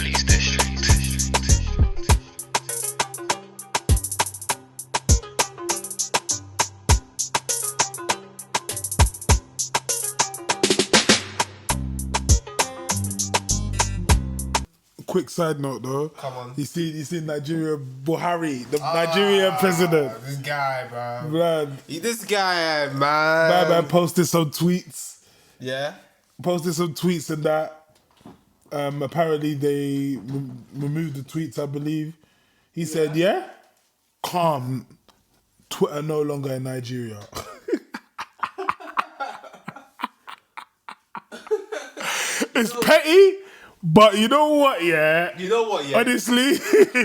Dammovelli's district. Quick side note though. Come on. You see Nigeria, Buhari, the Nigerian president. This guy, bro. Man, This guy, man. man posted some tweets. Yeah? Posted some tweets and that. Apparently they removed the tweets, I believe. He said, yeah, calm. Twitter no longer in Nigeria. It's petty, but you know what, yeah? You know what, yeah? Honestly,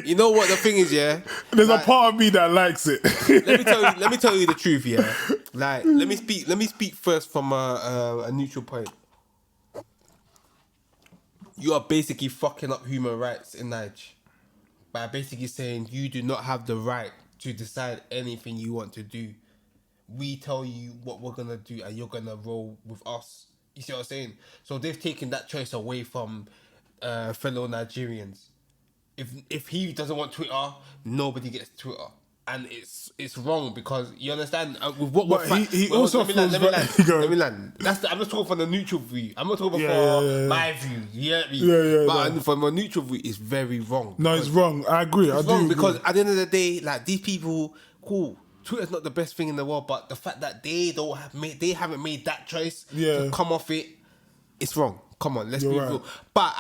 You know what the thing is, yeah? there's a part of me that likes it. Let me tell you the truth, yeah. Like, let me speak first from a neutral point. You are basically fucking up human rights in Nigeria by basically saying you do not have the right to decide anything you want to do. We tell you what we're gonna do, and you're gonna roll with us. You see what I'm saying? So they've taken that choice away from fellow Nigerians. If he doesn't want Twitter, nobody gets Twitter, and it's wrong because you understand with what we're he also let me feels land. I'm just talking from the neutral view. I'm not talking my view. You get me? But from a neutral view, it's very wrong. No, it's wrong. I agree. It's wrong because at the end of the day, like these people, cool. Twitter's not the best thing in the world, but the fact that they haven't made that choice to come off it, it's wrong. Come on, let's be real. But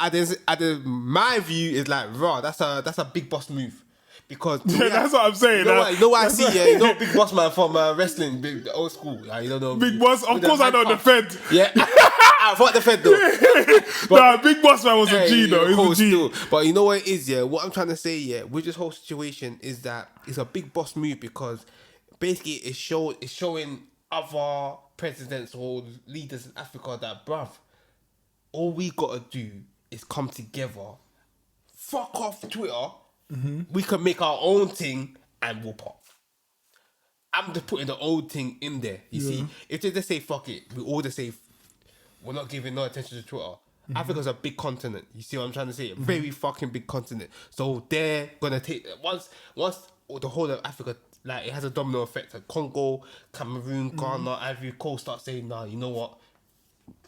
my view is like, raw. That's a big boss move. Because that's what I'm saying. You know what I see? Yeah, you know Big Boss Man from wrestling, the old school. Like, you don't know Big Boss. Of course, I know the Fed. Yeah, I thought the Fed though. Nah, Big Boss Man was a G though. He was a G. Still. But you know what it is? Yeah, what I'm trying to say, yeah, with this whole situation is that it's a big boss move because basically it's showing other presidents or leaders in Africa that, bruv, all we gotta do is come together. Fuck off Twitter. We can make our own thing and we'll pop. I'm just putting the old thing in there. You see, if they just say fuck it, we all just say we're not giving no attention to Twitter. Africa's a big continent. You see what I'm trying to say? A very fucking big continent. So they're gonna take once the whole of Africa, like it has a domino effect. Like Congo, Cameroon, Ghana, Ivory Coast start saying, nah, you know what?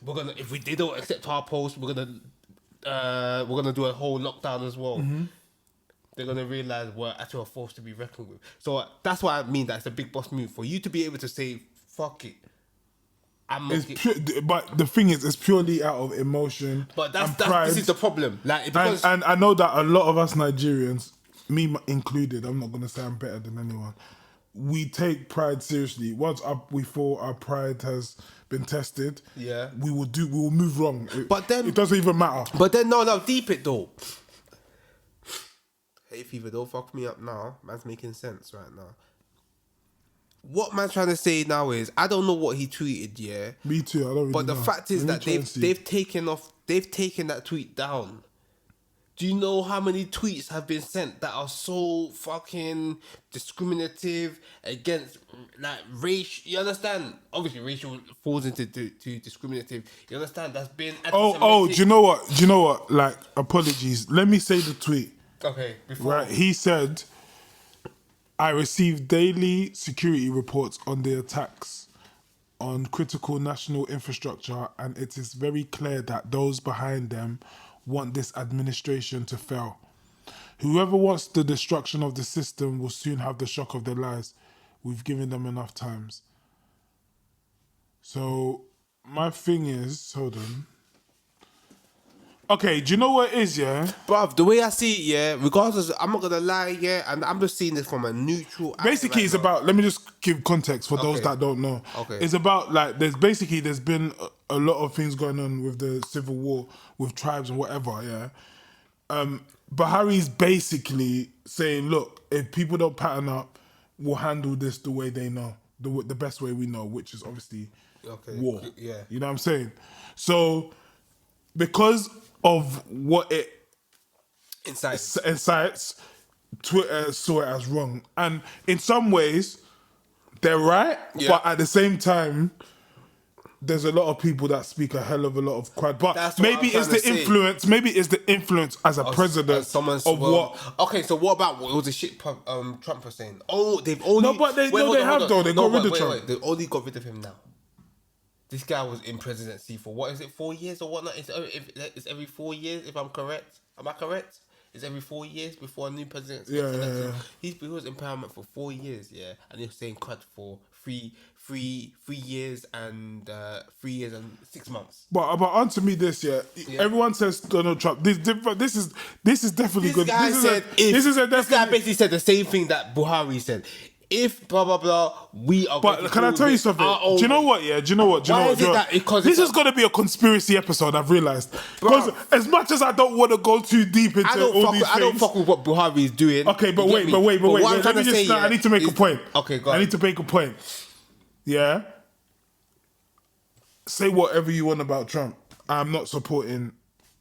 We're gonna they don't accept our post, we're gonna do a whole lockdown as well. They're gonna realize we're actually a force to be reckoned with. So that's what I mean. That's a big boss move for you to be able to say, "Fuck it." But the thing is, it's purely out of emotion. But pride. This is the problem. Like, because and I know that a lot of us Nigerians, me included, I'm not gonna say I'm better than anyone. We take pride seriously. Once we feel our pride has been tested, we will move wrong. But then it doesn't even matter. But then no, deep it though. Hey Fever, don't fuck me up now. Man's making sense right now. What man's trying to say now is, I don't know what he tweeted, yeah. Me too, I don't really know. But the fact is that they've taken that tweet down. Do you know how many tweets have been sent that are so fucking discriminative against like race? You understand? Obviously, racial falls into to discriminative. You understand? That's been do you know what? Do you know what? Like, apologies. Let me say the tweet. Okay, right. He said, I receive daily security reports on the attacks on critical national infrastructure, and it is very clear that those behind them want this administration to fail. Whoever wants the destruction of the system will soon have the shock of their lives. We've given them enough times. So my thing is, hold on. Okay, do you know what it is, yeah? Bruv, the way I see it, yeah, regardless, I'm not gonna lie, yeah, and I'm just seeing this from a neutral basically, it's about, let me just give context for those that don't know. Okay. It's about, like, there's been a lot of things going on with the civil war, with tribes and whatever, yeah? Buhari's basically saying, look, if people don't pattern up, we'll handle this the way they know, the best way we know, which is obviously war. Yeah. You know what I'm saying? So, because of what it incites, Twitter saw it as wrong. And in some ways, they're right, but at the same time, there's a lot of people that speak a hell of a lot of crud, but That's what maybe I'm it's trying the to say. influence. Maybe it's the influence as a president of what. Okay, so what about what was the shit Trump was saying? Oh, they've only No, but they hold have on. though. They got rid of Trump. They only got rid of him now. This guy was in presidency for what is it, 4 years or whatnot? It's every 4 years, if I'm correct. Am I correct? It's every 4 years before a new president. Yeah. He was in parliament for 4 years, yeah, and he was saying crud for three years and 3 years and 6 months. But answer me this, yeah. Everyone says Donald Trump. This is definitely good. This guy basically said the same thing that Buhari said. If blah blah blah, we are. But can I tell you something? Do you know what? Yeah. Do you know what? This is going to be a conspiracy episode. I've realized because as much as I don't want to go too deep into all these things, I don't fuck with what Buhari is doing. Okay, but wait. Let me just. I need to make a point. Okay, go on. I need to make a point. Yeah. Say whatever you want about Trump. I'm not supporting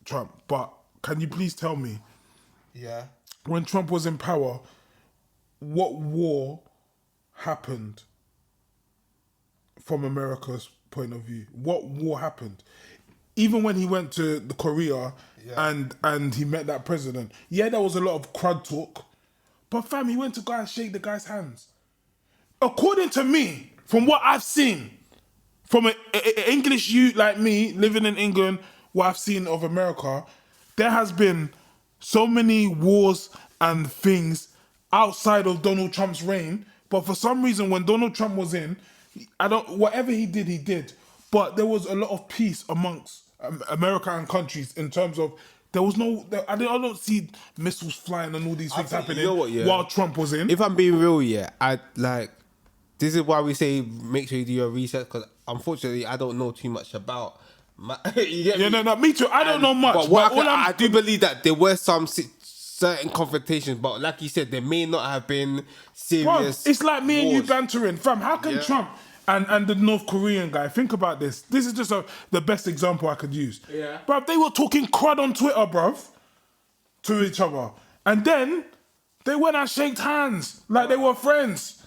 Trump, but can you please tell me? Yeah. When Trump was in power, what war happened from America's point of view? What war happened? Even when he went to the Korea and he met that president, there was a lot of crud talk, but fam, he went to go and shake the guy's hands. According to me, from what I've seen, from an English youth like me living in England, what I've seen of America, there has been so many wars and things outside of Donald Trump's reign. But for some reason, when Donald Trump was in, whatever he did. But there was a lot of peace amongst America and countries in terms of I don't see missiles flying and all these things happening while Trump was in. If I'm being real, this is why we say make sure you do your research, because unfortunately I don't know too much about. Me too. I don't know much. But I do believe that there were some certain confrontations, but like you said, there may not have been serious. Bro, it's like me and you wars. bantering, fam. How can Trump and the North Korean guy, think about this. This is just the best example I could use. Yeah. Bruv, they were talking crud on Twitter, bruv, to each other. And then they went and shaked hands like they were friends.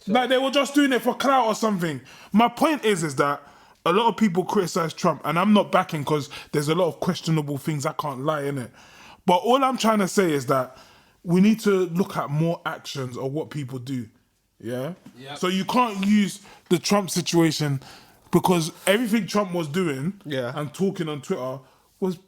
Like they were just doing it for clout or something. My point is that a lot of people criticize Trump, and I'm not backing because there's a lot of questionable things, I can't lie in it. But all I'm trying to say is that we need to look at more actions of what people do. Yeah? Yep. So you can't use the Trump situation because everything Trump was doing and talking on Twitter was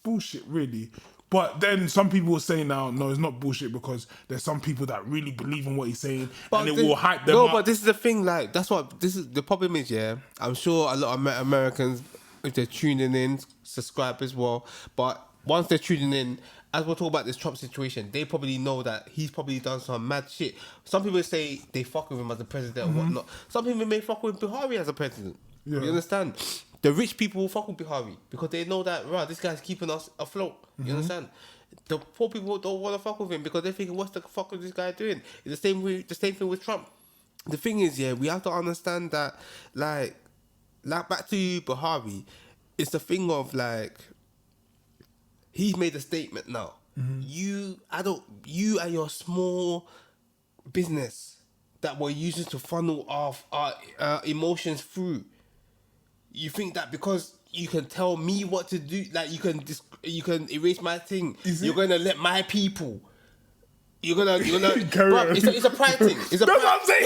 bullshit, really. But then some people will say now, no, it's not bullshit because there's some people that really believe in what he's saying and it will hype them up. No, but this is the thing, the problem is, I'm sure a lot of Americans, if they're tuning in, subscribe as well. But once they're tuning in, as we're talking about this Trump situation, they probably know that he's probably done some mad shit. Some people say they fuck with him as a president or whatnot. Some people may fuck with Buhari as a president. Yeah. You understand? The rich people will fuck with Buhari because they know that, this guy's keeping us afloat. You understand? The poor people don't want to fuck with him because they're thinking, what's the fuck is this guy doing? It's the same thing with Trump. The thing is, we have to understand that, like back to Buhari, it's the thing of he's made a statement now. You and your small business that we're using to funnel off our emotions through. You think that because you can tell me what to do, you can erase my thing. You're gonna let my people. You're gonna. Bro, it's a pride thing. It's a That's pride. what I'm saying.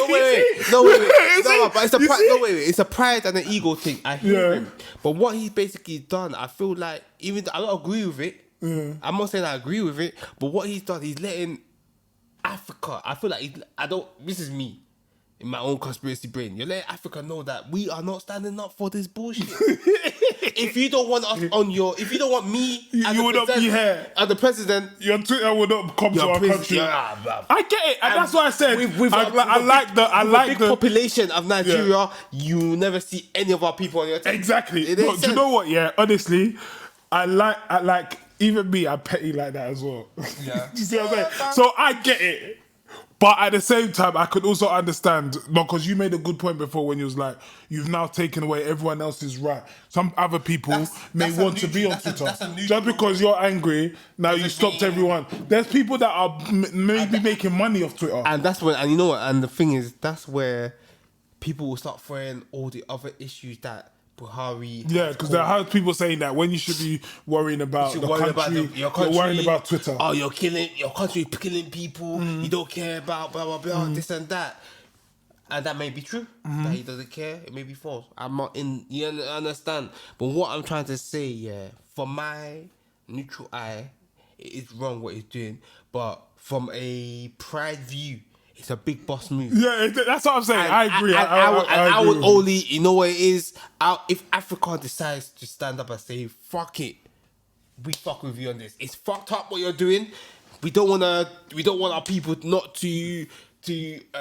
No, wait. No, but it's a pride. No, wait. It's a pride and an ego thing. I hear him. But what he's basically done, I feel like, even though I don't agree with it. I'm not saying I agree with it, but what he's done, he's letting Africa. I feel like this is me. In my own conspiracy brain, you're letting Africa know that we are not standing up for this bullshit. If you don't want us if you don't want me you would not be here. As the president, your Twitter would not come to our country. I get it, and that's why I said I like the big population of Nigeria. You never see any of our people on your team. Exactly. But do you know what? Yeah, honestly, I like even me. I'm petty like that as well. Yeah. You see what I'm saying? So I get it. But at the same time, I could also understand, because you made a good point before when you was like, you've now taken away everyone else's right. Some other people may want to be on Twitter. Just because you're angry, now you stopped everyone. There's people that are maybe making money off Twitter. And that's when, and you know what, and the thing is, that's where people will start throwing all the other issues that Buhari. Yeah, because there are people saying that when you should be worrying about should the worry country, about your country, you're worrying about Twitter. Oh, your country killing people. You don't care about blah blah blah, this and that. And that may be true. That he doesn't care. It may be false. I'm not in. You understand? But what I'm trying to say, yeah, for my neutral eye, it is wrong what he's doing. But from a pride view, it's a big boss move. Yeah, that's what I'm saying. I agree. I agree would with only, you know what it is? If Africa decides to stand up and say, fuck it, we fuck with you on this. It's fucked up what you're doing. We don't want our people not to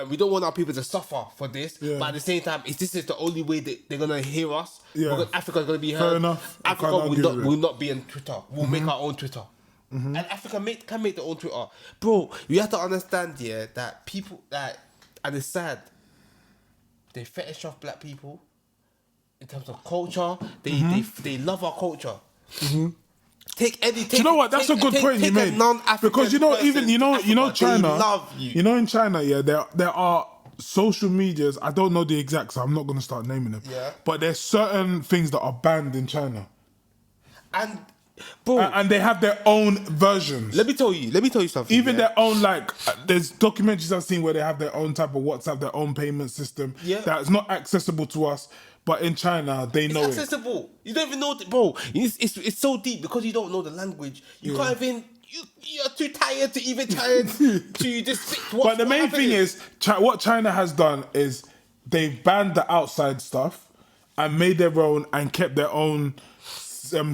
we don't want our people to suffer for this. Yeah. But at the same time, if this is the only way that they're gonna hear us, Yeah. because Africa's gonna be heard. Fair enough. I Africa can't argue with it. will not be on Twitter. We'll make our own Twitter. And Africa can make their own Twitter. Bro, you have to understand, yeah, that people that, and it's sad, they fetish off black people in terms of culture. They love our culture. Take any. Do you know what? That's a good point you made. Because even China. Love you. You know, in China, yeah, there are social medias. I don't know the exact, so I'm not going to start naming them. Yeah. But there's certain things that are banned in China, And bro, and they have their own versions. let me tell you something. Even yeah? their own, there's documentaries I've seen where they have their own type of WhatsApp, their own payment system. Yeah. That's not accessible to us, but in China they know It's accessible. You don't even know, bro. It's so deep because you don't know the language. You can't even. You're too tired to even try to just. But the main thing is, what China has done is they've banned the outside stuff and made their own and kept their own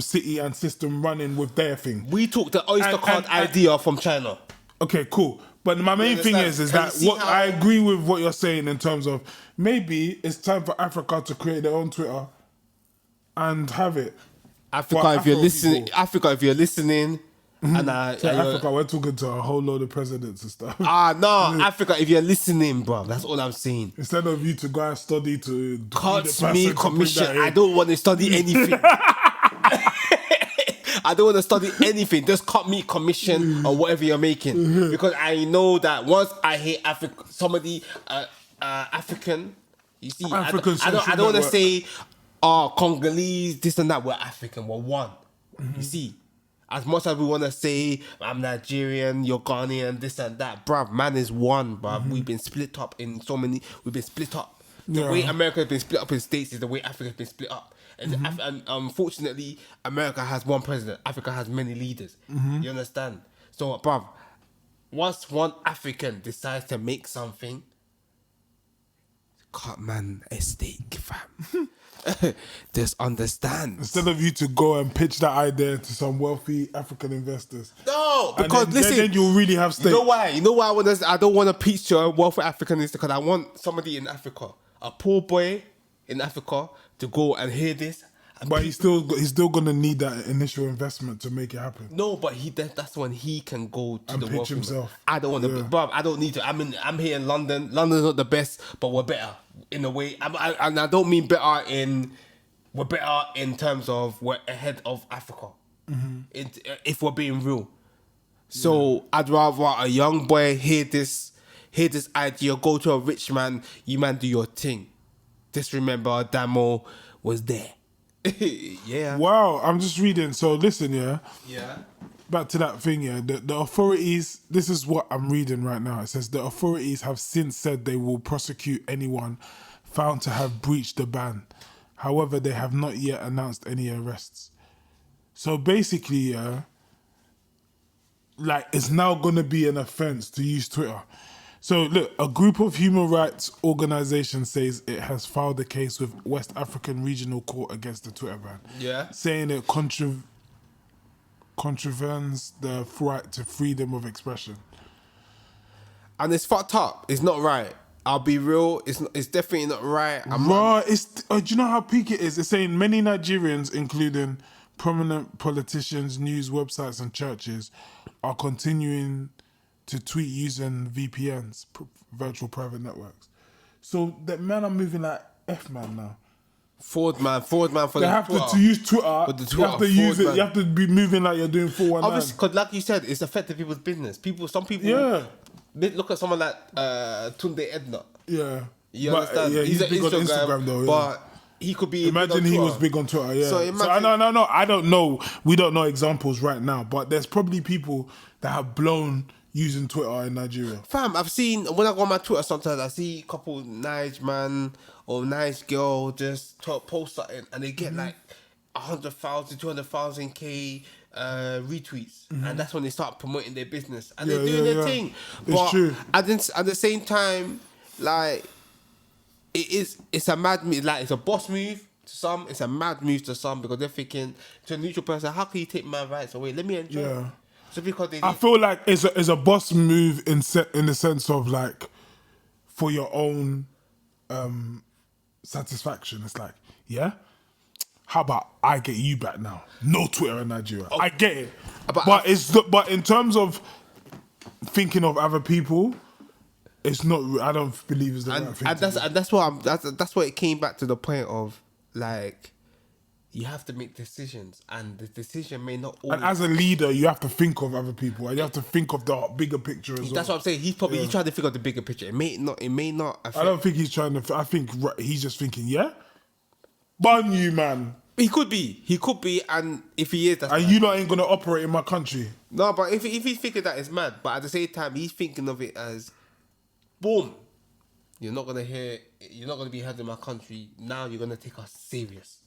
city and system running with their thing. We took the Oyster card idea from China. Okay, cool. But my main thing is that I agree with what you're saying in terms of maybe it's time for Africa to create their own Twitter and have it. Africa, if you're listening, and Africa, we're talking to a whole load of presidents and stuff. Africa, if you're listening, bro, that's all I'm saying. Instead of you to go and study to Cut me commission. I don't want to study anything. I don't want to study anything. Just cut me commission or whatever you're making, because I know that once I hear somebody African, you see, African I don't want to say, Congolese, this and that. We're African. We're one. You see. As much as we want to say I'm Nigerian, you're Ghanaian, this and that, bruv, man is one, bruv. We've been split up in so many. We've been split up. The way America has been split up in states is the way Africa has been split up. And unfortunately, America has one president. Africa has many leaders. You understand? So, bruv, once one African decides to make something, cut man a steak, fam. Just understand. Instead of you to go and pitch that idea to some wealthy African investors. No, because then you'll really have stake. You know why? I don't want to pitch to a wealthy African investor, because I want somebody in Africa, a poor boy in Africa, to go and hear this. But he's still gonna need that initial investment to make it happen. No, but that's when he can go to and the pitch wealthy himself. I don't want to, bruv. I don't need to. I'm here in London. London's not the best, but we're better in a way. And I don't mean better we're better in terms of we're ahead of Africa. If we're being real. So I'd rather a young boy hear this idea, go to a rich man, you man do your thing. Just remember Damo was there. Yeah. Wow, I'm just reading. So listen, Yeah. back to that thing, the authorities, this is what I'm reading right now. It says the authorities have since said they will prosecute anyone found to have breached the ban. However, they have not yet announced any arrests. So basically, it's now going to be an offense to use Twitter. So look, a group of human rights organizations says it has filed a case with West African Regional Court against the Twitter ban. Yeah. Saying it contravenes the right to freedom of expression. And it's fucked up. It's not right. I'll be real. It's definitely not right. Do you know how peak it is? It's saying many Nigerians, including prominent politicians, news websites, and churches, are continuing to tweet using VPNs, virtual private networks. So that man are moving like F-man now. Forward man for they have to use Twitter. But the Twitter you have to use it. man. You have to be moving like you're doing 419. Obviously, because like you said, it's affecting people's business. Some people. Yeah. Look at someone like Tunde Edna. Yeah. You But, understand? yeah, he's he's an big on Instagram though, yeah. but he could be. Imagine he was big on Twitter, yeah. So So imagine, I don't know. We don't know examples right now, but there's probably people that have blown using Twitter in Nigeria. fam. I've seen when I go on my Twitter sometimes I see a couple nice man or nice girl just post something and they get like 100,000, 200,000 K retweets, and that's when they start promoting their business and they're doing their thing. It's But true. at the same time, like it's a mad move. Like it's a boss move to some, it's a mad move to some because they're thinking to a neutral person, how can you take my rights away? Let me enjoy. Yeah. It. So because they I feel like it's a boss move in the sense of like for your own satisfaction. It's like, yeah, how about I get you back now? No Twitter in Nigeria. I get it, but but in terms of thinking of other people, it's not. I don't believe it's the right thing. And that's what that's what it came back to the point of like. You have to make decisions, and the decision may not always... And as a leader, you have to think of other people, and you have to think of the bigger picture as well. That's what I'm saying. He's trying to think of the bigger picture. It may not affect... I don't think he's trying to... I think he's just thinking, yeah? Bun you, man. He could be, and if he is... That's and you lot ain't going to operate in my country. No, but if he's thinking that, it's mad. But at the same time, he's thinking of it as, boom, you're not going to be heard in my country. Now you're going to take us serious.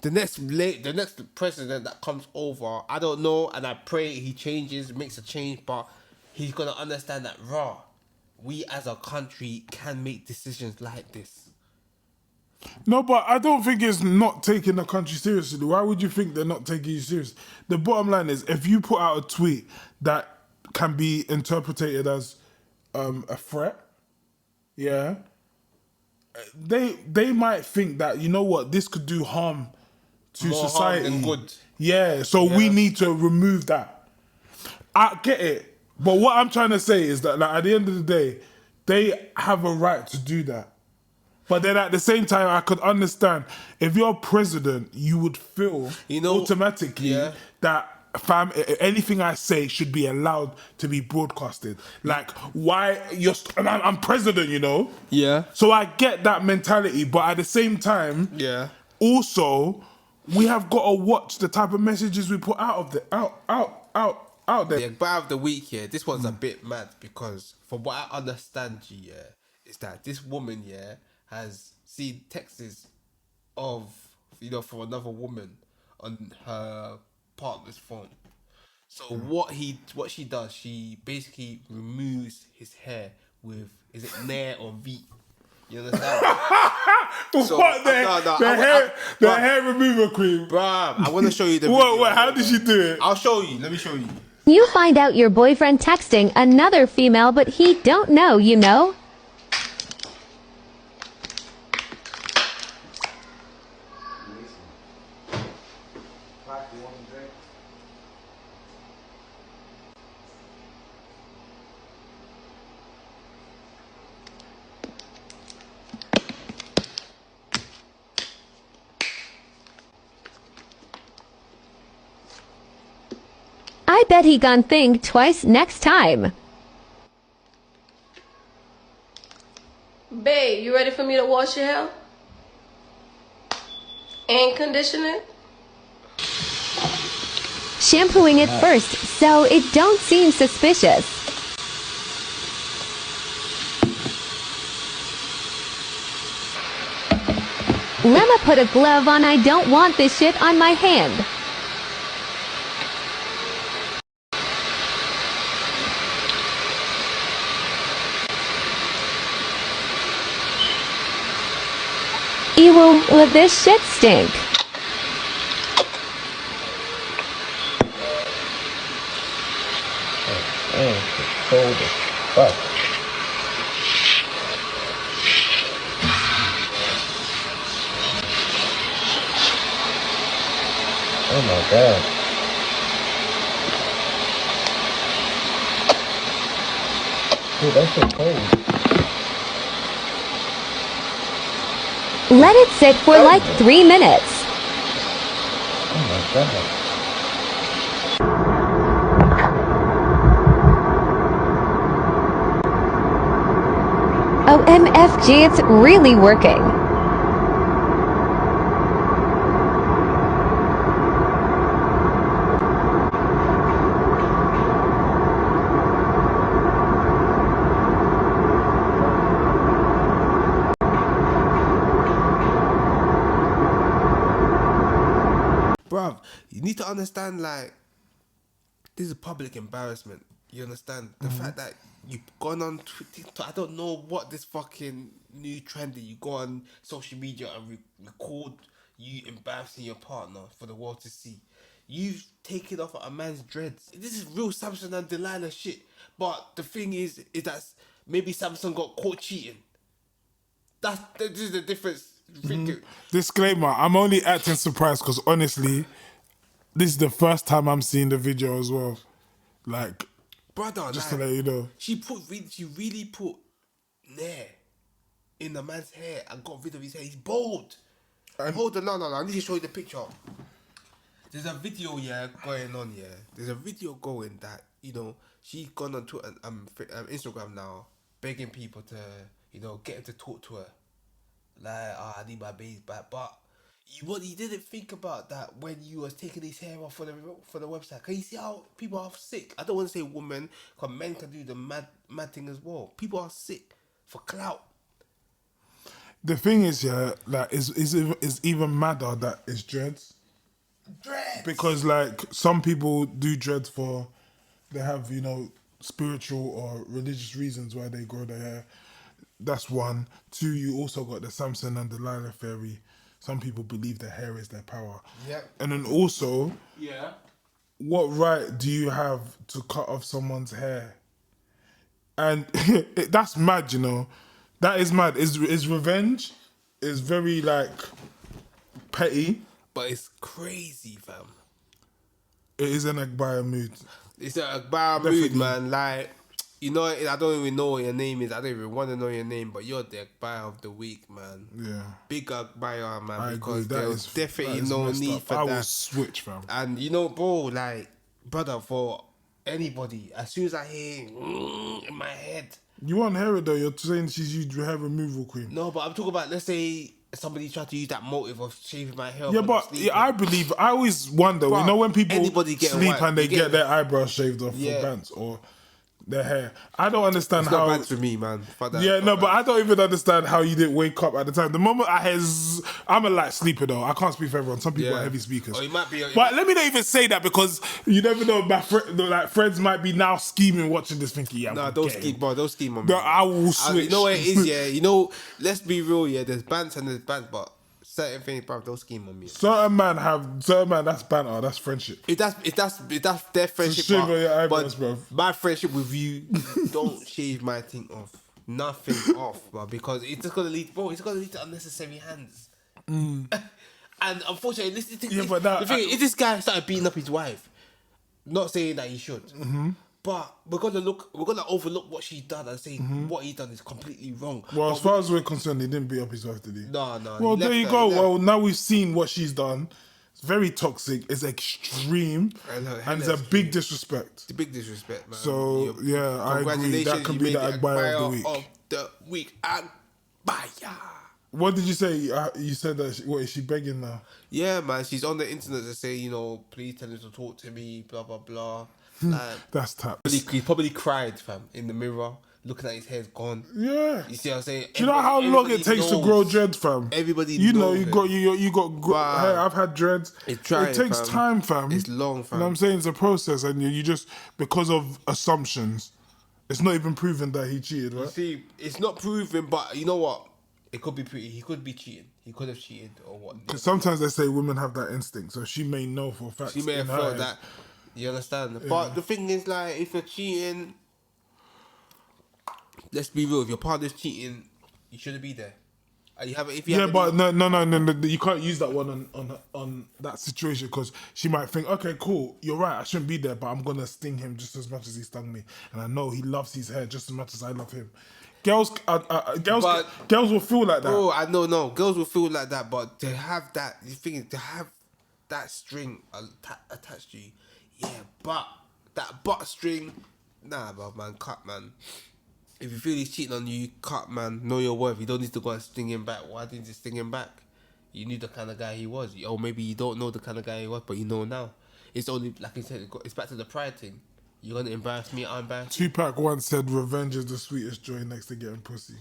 The next president that comes over, I don't know, and I pray he changes, makes a change, but he's gonna understand that we as a country can make decisions like this. No, but I don't think it's not taking the country seriously. Why would you think they're not taking you serious? The bottom line is, if you put out a tweet that can be interpreted as a threat, yeah, they might think that, you know what, this could do harm to More society. harm than good. Yeah, so we need to remove that. I get it, but what I'm trying to say is that, like, at the end of the day, they have a right to do that. But then at the same time, I could understand if you're president, you would feel automatically that, fam, anything I say should be allowed to be broadcasted. Like, why I'm president, you know? Yeah. So I get that mentality, but at the same time, also, we have got to watch the type of messages we put out there. Out there. The Agbaya of the week, this one's a bit mad because from what I understand, is that this woman, has seen texts of, from another woman on her partner's phone. So what she does, she basically removes his hair with, is it Nair or V? You understand? So, what the hair remover cream? Bruh, I want to show you the video. What, how did she do it? I'll show you. Let me show you. You find out your boyfriend texting another female, but he don't know, you know? I bet he gon' think twice next time. Babe, you ready for me to wash your hair? And condition it? Shampooing it first, so it don't seem suspicious. Lemma put a glove on. I don't want this shit on my hand. Ew, this shit stink. Cold as fuck. Oh my god. Dude, that's so cold. Let it sit for like 3 minutes. Oh my god. OMFG, it's really working. Bruv, you need to understand, like, this is public embarrassment. You understand? The fact that you've gone on TikTok, I don't know what this fucking new trend is. You go on social media and record you embarrassing your partner for the world to see. You've taken off a man's dreads. This is real Samson and Delilah shit. But the thing is that maybe Samson got caught cheating. This is the difference. Disclaimer, I'm only acting surprised because honestly, this is the first time I'm seeing the video as well. Like, Brother, just like, to let you know. she really put nair in the man's hair and got rid of his hair. He's bald. Hold on, no. I need to show you the picture. There's a video, going on, There's a video going that, she's gone on Twitter, Instagram now, begging people to, get him to talk to her. Like, I need my baby back. But you didn't think about that when you was taking his hair off for the website. Can you see how people are sick? I don't want to say women, because men can do the mad thing as well. People are sick for clout. The thing is, like, is even madder that it's dreads. Dreads. Because, like, some people do dreads for, they have, spiritual or religious reasons why they grow their hair. That's one. Two, you also got the Samson and Delilah theory. Some people believe their hair is their power. Yeah. And then also, what right do you have to cut off someone's hair? And that's mad, That is mad. Is revenge is very, like, petty. But it's crazy, fam. It is an Agbaya mood. It's a Agbaya mood, man. Like, I don't even know what your name is. I don't even want to know your name, but you're the Agbaya of the week, man. Yeah. Big Agbaya, man, I because agree. there was definitely no need for I that. will switch, fam. And bro, like, brother, for anybody, as soon as I hear in my head. You want hair though? You're saying she's used hair removal cream. No, but I'm talking about, let's say somebody tried to use that motive of shaving my hair. Yeah, but I believe, I always wonder, Bruh, when people anybody sleep and they get their eyebrows shaved off for bands or their hair. I don't understand it's how. Not bands for me, man. Fuck that. Yeah, no, but I don't even understand how you didn't wake up at the time. The moment I'm a light sleeper though. I can't speak for everyone. Some people are heavy speakers. Oh, you might be. But let me not even say that because you never know. My friends might be now scheming watching this thinking, Nah, don't scheme, bro. Don't scheme on me. No, I will switch. You know what it is, let's be real, There's bands and there's bands, but certain things, bro, don't scheme on me. Certain man, that's banter, that's friendship. If that's their friendship, shave on your eyebrows, but bruv. my friendship with you, don't shave my thing off. Nothing off, bro, because it's just gonna lead, to unnecessary hands. And unfortunately, the thing is, this guy started beating up his wife. Not saying that he should. But we're gonna overlook what she's done and say what he done is completely wrong. Well, as far as we're concerned, he didn't beat up his wife, did he? No. Well, there you go. Well, now we've seen what she's done. It's very toxic. It's extreme, and it's a big disrespect. It's a big disrespect, man. So I agree. That can be the Agbaya of the week. Agbaya. What did you say? You said that. What is she begging now? Yeah, man. She's on the internet to say, please tell him to talk to me. Blah blah blah. Like, that's tap. He probably cried, fam, in the mirror, looking at his hair's gone. Yeah. You see what I'm saying? Do you know how long it takes to grow dreads, fam? Everybody you knows. You got hair. I've had dreads. It takes time, fam. It's long, fam. You know what I'm saying? It's a process, and you just, because of assumptions, it's not even proven that he cheated, right? You see, it's not proven, but you know what? It could be he could be cheating. He could have cheated or what? Because sometimes they say women have that instinct, so she may know for a fact. She may have felt that. You understand? Yeah. But the thing is, like, if you're cheating, let's be real. If your partner's cheating, you shouldn't be there. And you have, if you yeah, but no, you can't use that one on that situation because she might think, okay, cool, you're right, I shouldn't be there, but I'm gonna sting him just as much as he stung me, and I know he loves his hair just as much as I love him. Girls will feel like that. Bro, I know, no, girls will feel like that, but to have that, the thing is, to have that string attached to you. Yeah, but that butt string, nah, bro, man, cut, man. If you feel he's cheating on you, cut, man. Know your worth. You don't need to go and sting him back. Why didn't you sting him back? You knew the kind of guy he was. Or maybe you don't know the kind of guy he was, but you know now. It's only, like I said, it's back to the pride thing. You're going to embarrass me, I embarrass you. Tupac once said revenge is the sweetest joy next to getting pussy.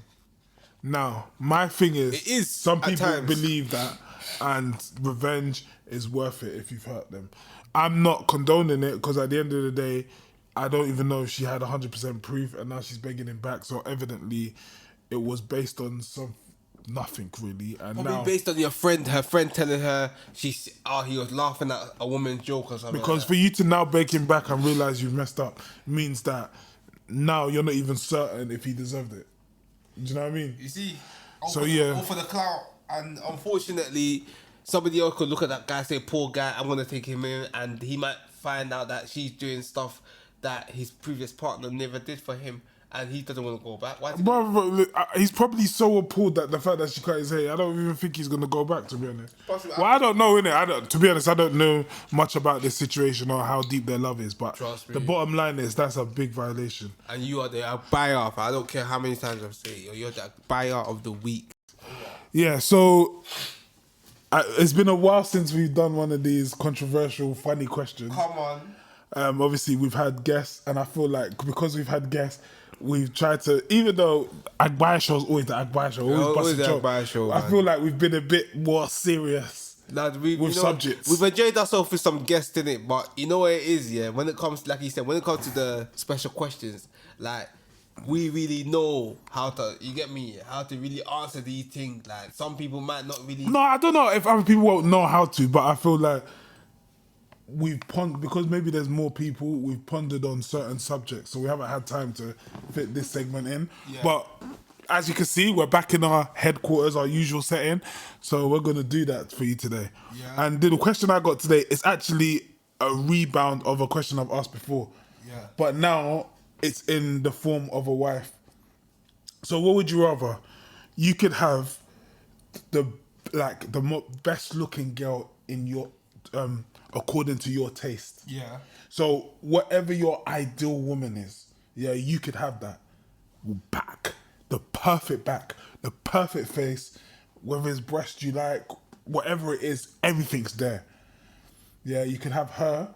Now, my thing is, It is, some at people times. believe that, and revenge is worth it if you've hurt them. I'm not condoning it, because at the end of the day, I don't even know if she had 100% proof, and now she's begging him back. So evidently, it was based on nothing really. And Probably now, based on her friend telling her he was laughing at a woman's joke or something. because like for you to now beg him back and realize you've messed up means that now you're not even certain if he deserved it. Do you know what I mean? that. You see? So, yeah. All for the clout. And unfortunately, somebody else could look at that guy, say, poor guy, I'm going to take him in. And he might find out that she's doing stuff that his previous partner never did for him. And he doesn't want to go back. Why did Bro, he's probably so appalled that the fact that she cut his hair, I don't even think he's going to go back, to be honest. Possibly. Well, I don't know, innit? To be honest, I don't know much about this situation or how deep their love is, but Trust me. the bottom line is that's a big violation. And you are the Agbaya. I don't care how many times I've said it. You're the Agbaya of the week. Yeah, so it's been a while since we've done one of these controversial, funny questions. Come on. Obviously, we've had guests, and I feel like because we've had guests, we've tried to, even though Agbaya show is always the Agbaya show, always Always bust a the joke, Agbaya show, I man. feel like we've been a bit more serious With subjects. We've enjoyed ourselves with some guests in it, but you know what it is, yeah? When it comes, like you said, when it comes to the special questions, like, we really know how to, you get me, how to really answer these things. Like, some people might not really. No, I don't know if other people won't know how to, but I feel like we've pondered, because maybe there's more people, we've pondered on certain subjects, so we haven't had time to fit this segment in. Yeah. But as you can see, we're back in our headquarters, our usual setting, so we're going to do that for you today. Yeah. And the question I got today is actually a rebound of a question I've asked before. Yeah. But now it's in the form of a wife. So what would you rather? You could have the best looking girl in your according to your taste. Yeah. So whatever your ideal woman is, yeah, you could have that. Back, the perfect face, whether it's breast you like, whatever it is, everything's there. Yeah, you can have her,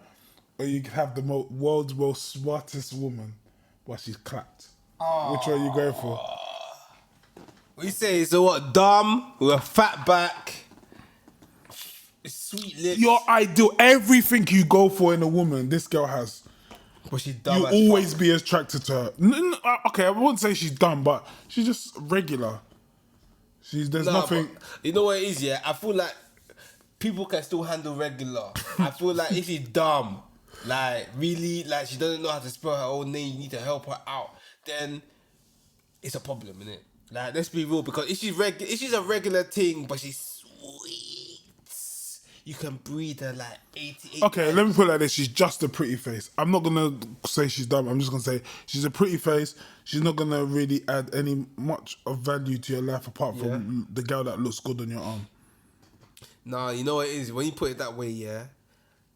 or you can have the world's most smartest woman, but she's clapped. Which one are you going for? What you say? So what? Dumb with a fat back, sweet lips. Your ideal, everything you go for in a woman, this girl has. But she's dumb. You'll as always fuck. be attracted to her. Okay, I wouldn't say she's dumb, but she's just regular. There's Nah, nothing. but you know what it is, yeah? I feel like people can still handle regular. I feel like if she's dumb, like really, like she doesn't know how to spell her own name, you need to help her out, then it's a problem, innit? Like, let's be real, because if she's a regular thing, but she's sweet, you can breed her like 88. Okay, let me put it like this. She's just a pretty face. I'm not going to say she's dumb. I'm just going to say she's a pretty face. She's not going to really add any much of value to your life apart from the girl that looks good on your arm. Nah, you know what it is? When you put it that way, yeah,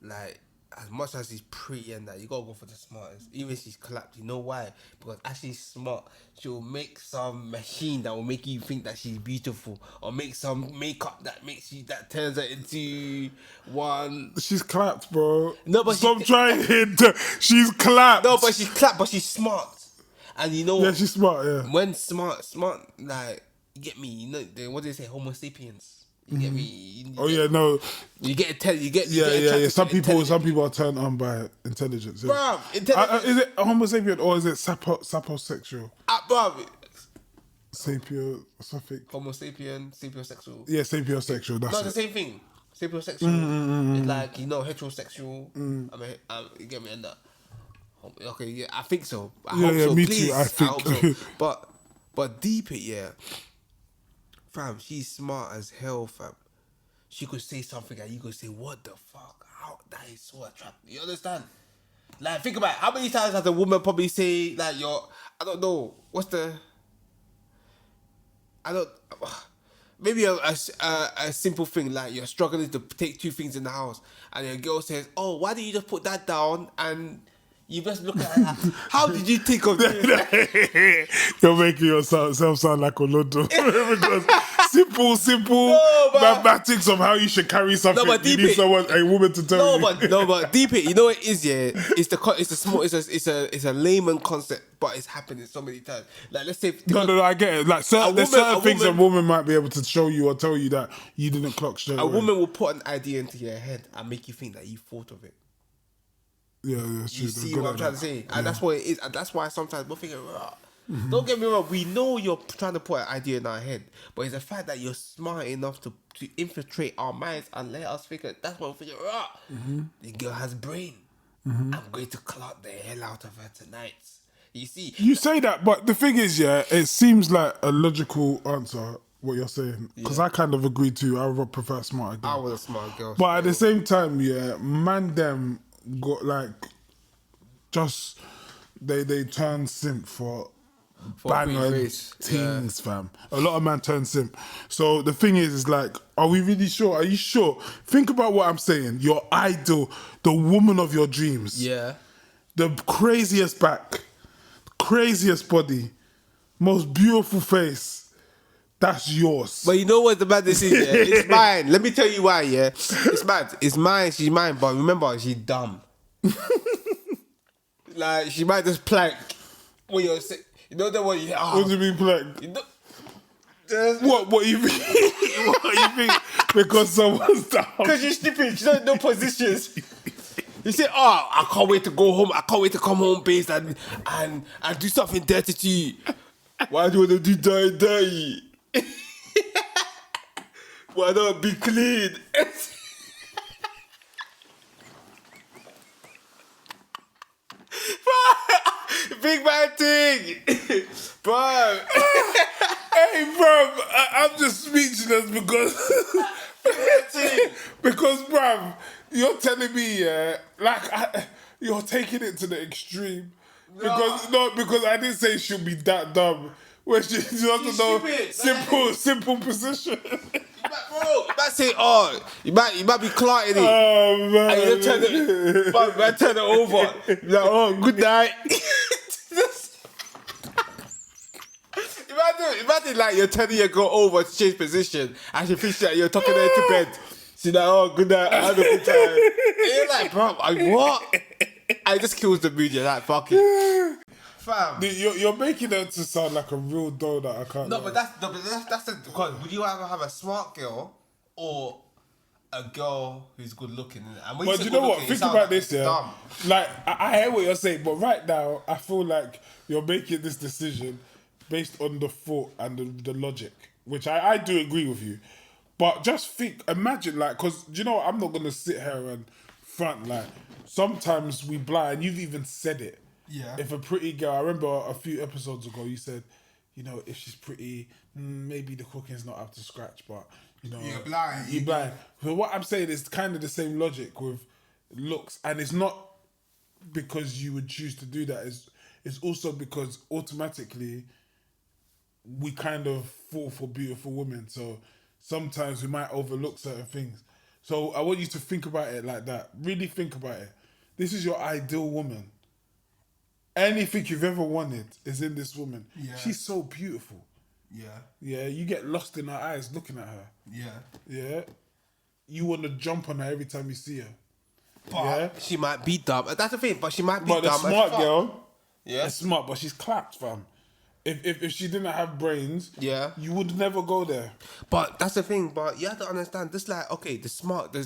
like, as much as she's pretty and that, you gotta go for the smartest. Even if she's clapped, you know why? Because as she's smart, she'll make some machine that will make you think that she's beautiful, or make some makeup that turns her into one. She's clapped, bro. No, but Stop trying to. She's clapped. No, but she's clapped, but she's smart. And you know, Yeah, she's smart, yeah. when smart, like, you get me. You know, what do they say? Homo sapiens. You get me? You get attracted Some to people intelligence. are turned on by intelligence. Yeah. Bruv, intelligence. Is it Homo sapien or is it saposexual? Bruv, Sapio, something. Homo sapien, sapiosexual. Yeah, sapiosexual. That's No, it. the same thing. Sapiosexual. It's like, you know, heterosexual. I mean, you get me in that. Okay, yeah, I think so. I hope so. Me Please, too. I think. hope so. But deep it, yeah. Fam, she's smart as hell, fam. She could say something and you could say, what the fuck? How that is so attractive. You understand? Like, think about it. How many times has a woman probably say, like, I don't know, maybe a simple thing, like you're struggling to take two things in the house and your girl says, oh, why don't you just put that down and You best look at her. How did you think of this? You're making yourself sound like a Olodo. Because simple No, but- mathematics of how you should carry something. No, but You deep need it. a woman to tell you. But deep it. You know what it is, yeah. It's a layman concept, but it's happening so many times. Like let's say No, I get it. Like there's certain things a woman might be able to show you or tell you that you didn't clock straight a away. woman will put an idea into your head and make you think that you thought of it. Yeah, that's true. You see what I'm trying to say? And that's what it is. And that's why sometimes we're thinking, don't get me wrong, we know you're trying to put an idea in our head, but it's the fact that you're smart enough to infiltrate our minds and let us figure, that's what we're thinking, the girl has brain. I'm going to clock the hell out of her tonight. You see? You say that, but the thing is, yeah, it seems like a logical answer, what you're saying. Because I kind of agree too. I would prefer smarter girl. I was a smart girl. But at the same time, yeah, man them got like just they turn simp for banger things, fam. A lot of man turn simp. So the thing is like, are we really sure? Are you sure? Think about what I'm saying. Your idol, the woman of your dreams. Yeah. The craziest back, craziest body, most beautiful face. That's yours. But you know what the madness is, yeah? It's mine. Let me tell you why, yeah? It's mad. It's mine. She's mine. But remember, she's dumb. Like, she might just plank when you're sick. You know that one? What do you mean plank? You know, What you mean? What you mean? Because someone's down. because you're stupid. She doesn't know positions. You say, oh, I can't wait to go home. I can't wait to come home, base and do something dirty to you. Why do you want to do dirty? Why not be clean? Big man thing, bro. Hey, bro, I'm just speechless because, bro, you're telling me, you're taking it to the extreme. Because I didn't say she'll be that dumb. Where she doesn't know simple position. Bro, you might say, oh, you might be clotting it. Oh, man. And you turn it over. You're like, oh, good night. Imagine like you're telling your girl over to change position and she thinks that you're tucking her to bed. She's like, oh, good night, I have a good time. And you're like, bro, what? I just kills the mood. You're like, fuck it. Fam. You're making her to sound like a real doll that I can't. No, but that's the because would you rather have a smart girl or a girl who's good looking? And when But you know what? Think about this, yeah. Dumb. Like I hear what you're saying, but right now I feel like you're making this decision based on the thought and the logic, which I do agree with you. But just imagine, like, because you know I'm not gonna sit here and front like. Sometimes we blind. You've even said it. Yeah. If a pretty girl, I remember a few episodes ago, you said, you know, if she's pretty, maybe the cooking's not up to scratch, but you know, You're blind. You're blind. So what I'm saying is kind of the same logic with looks, and it's not because you would choose to do that. It's also because automatically we kind of fall for beautiful women. So sometimes we might overlook certain things. So I want you to think about it like that. Really think about it. This is your ideal woman. Anything you've ever wanted is in this woman. Yeah. She's so beautiful. Yeah. Yeah, you get lost in her eyes looking at her. Yeah. Yeah. You want to jump on her every time you see her. But Yeah. she might be dumb. That's the thing. But she might be But dumb. the as smart fuck. girl, Yeah. is smart, but she's clapped, fam. If she didn't have brains, Yeah. you would never go there. But that's the thing. But you have to understand. This like okay, there's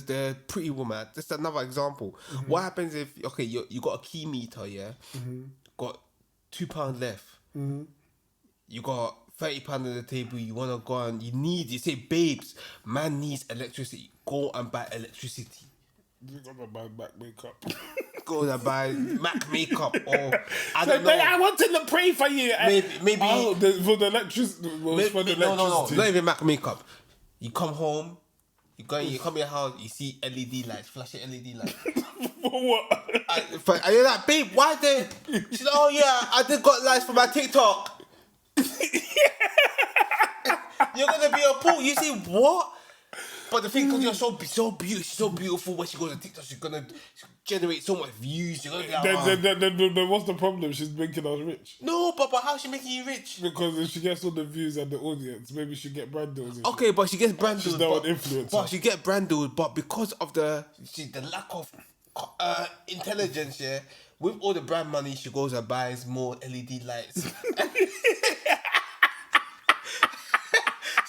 the pretty woman. This is another example. Mm-hmm. What happens if okay, you got a key meter, yeah, got £2 left. You got £30 on the table. You wanna go and you say, babes, man needs electricity. Go and buy electricity. You're gonna buy back makeup. Go and buy Mac makeup or I don't know. I wanted to pray for you. Maybe for the electricity. No, not even Mac makeup. You come home, you come in your house, you see LED lights, flashing LED lights. For what? And you're like, babe, why they? She's like, oh yeah, I did got lights for my TikTok. You're gonna be a pool. You say what? But the thing, because you're so beautiful, she's so beautiful. When she goes to TikTok, she's gonna generate so much views. You're gonna be like, Then what's the problem? She's making us rich. no, but how's she making you rich? Because if she gets all the views and the audience, maybe she get brand deals. and Okay, but she gets brand She's deals. now an influencer. But she get brand deals, but because of the lack of intelligence, yeah, with all the brand money, she goes and buys more LED lights.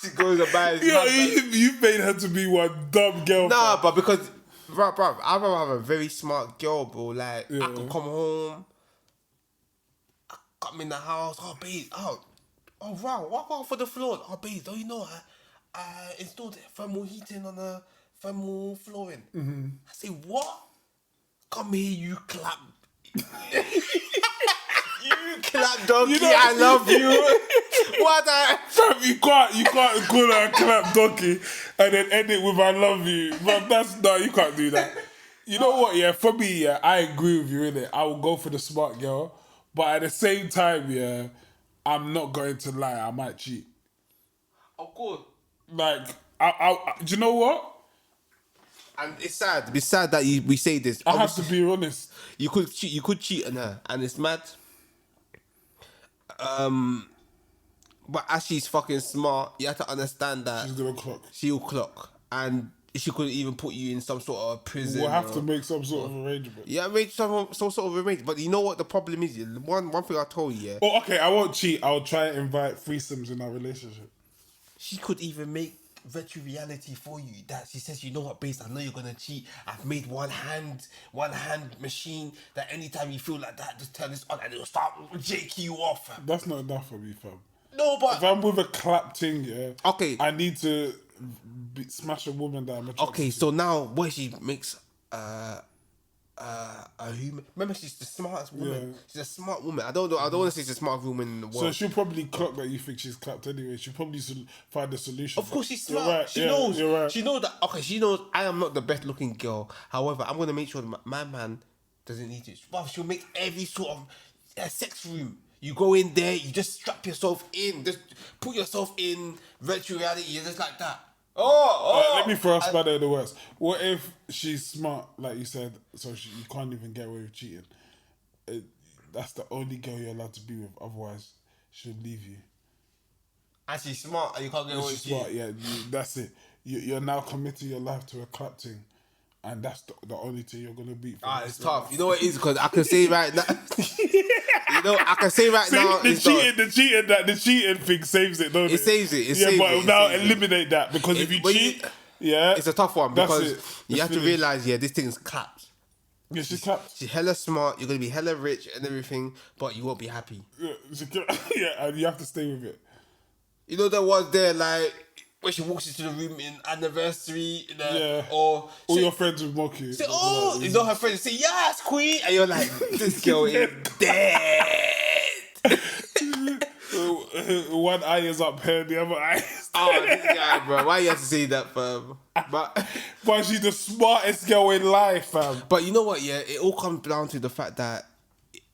She goes and buys. shit. You made her to be one dumb girl. Nah, fam. but because, bro, I'd rather have a very smart girl, bro. Like, I could come home, I come in the house, oh, babe, oh wow, what about for the floor? Oh, babe, don't you know I installed thermal heating on the thermal flooring. I say, what? Come here, you clap. You clap donkey, I love you. What? Fam, you can't call her a clap donkey and then end it with I love you. But you can't do that. You know what, yeah, for me, yeah, I agree with you, innit? I will go for the smart girl, but at the same time, yeah, I'm not going to lie, I might cheat. Of course. Like, I do you know what? And it's sad. It's sad that we say this. I have to be honest. You could cheat on her, and it's mad. But as she's fucking smart, you have to understand that She's gonna clock. she'll clock, and she could even put you in some sort of prison. We'll have to make some sort of arrangement. Yeah, make some sort of arrangement. But you know what the problem is? One thing I told you, yeah, Oh, okay, I won't cheat. I'll try and invite threesomes in our relationship. she could even make virtual reality for you. That she says, you know what, base, I know you're gonna cheat. I've made one hand machine that anytime you feel like that, just turn this on and it'll start jaking you off. Fam. That's not enough for me, fam. No, but If I'm with a clap thing, yeah, okay. I need to smash a woman that I'm attracted Okay, to. so now what she makes a human. Remember, she's the smartest woman. Yeah. She's a smart woman. I don't want to say she's the smartest woman in the world. So she'll probably clock that you think she's clapped anyway. She'll probably find a solution. Of course, she's You're smart. right, She yeah, knows. You're right. She knows that. Okay, she knows I am not the best looking girl. However, I'm gonna make sure that my man doesn't need it. But she'll make every sort of sex room. You go in there, you just strap yourself in, just put yourself in virtual reality. You're just like that. Let me throw a spanner in the works. What if she's smart, like you said, so you can't even get away with cheating? That's the only girl you're allowed to be with. Otherwise, she'll leave you. And she's smart, and you can't get away with She's smart, cheating. yeah. That's it. You're now committing your life to a clap thing, and that's the only thing you're gonna beat. It's tough. You know what it is? Because I can say right now. I can say right now. The cheating thing saves it, don't it? It saves it. But now eliminate that, because if you cheat, it's a tough one, that's because it. you have to realize, this thing's clapped. Yeah, she's clapped. She's hella smart. You're gonna be hella rich and everything, but you won't be happy. Yeah, and you have to stay with it. You know, there was there like when she walks into the room in anniversary, or all your friends will mock you. say, "Oh," you know, her friends say, "Yes, queen," and you're like, "This girl is dead." One eye is up here, the other eye is This guy, bro. Why you have to say that, fam? But she's the smartest girl in life, fam. But you know what? Yeah, it all comes down to the fact that,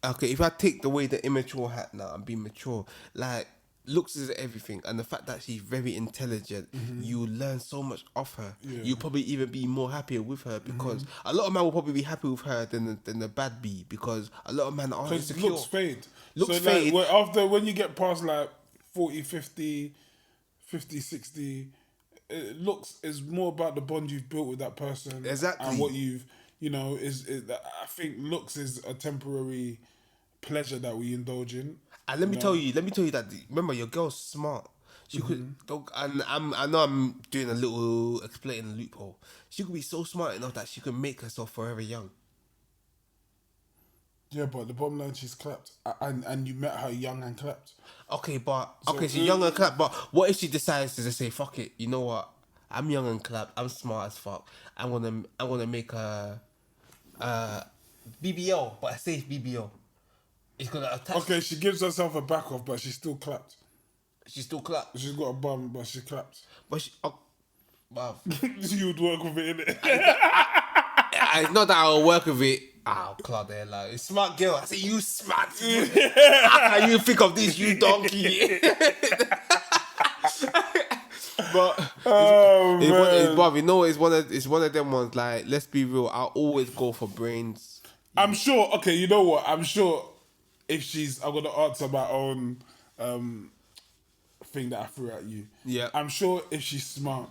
okay, if I take away the immature hat now and be mature, like, looks is everything, and the fact that she's very intelligent, you learn so much off her. Yeah. You'll probably even be more happier with her, because a lot of men will probably be happy with her than the bad bee, because a lot of men are Because insecure. looks fade. Looks so fade. Like, when you get past like 40, 50, 60, looks is more about the bond you've built with that person. Exactly. And what you've, I think looks is a temporary pleasure that we indulge in. And let me tell you that, remember, your girl's smart. She could, and I know I'm doing a little exploiting a loophole. She could be so smart enough that she could make herself forever young. Yeah, but the bottom line, she's clapped, and you met her young and clapped. Okay, she's young and clap. But what if she decides to just say, "Fuck it"? You know what? I'm young and clap. I'm smart as fuck. I'm gonna make a BBL, but a safe BBL. It's gonna attach. Okay, she gives herself a back off, but she's still clapped. She's still clap. She's got a bum, but she clapped. But bruv. You would work with it, innit? It's not that I'll work with it. I'll clap there like, smart girl. I say, you smart. How can you think of this, you donkey? But Oh, man. Bruv, you know, it's one of them ones. Like, let's be real. I'll always go for brains. I'm sure. Okay, you know what? I'm sure if I'm gonna answer my own thing that I threw at you. Yeah. I'm sure if she's smart,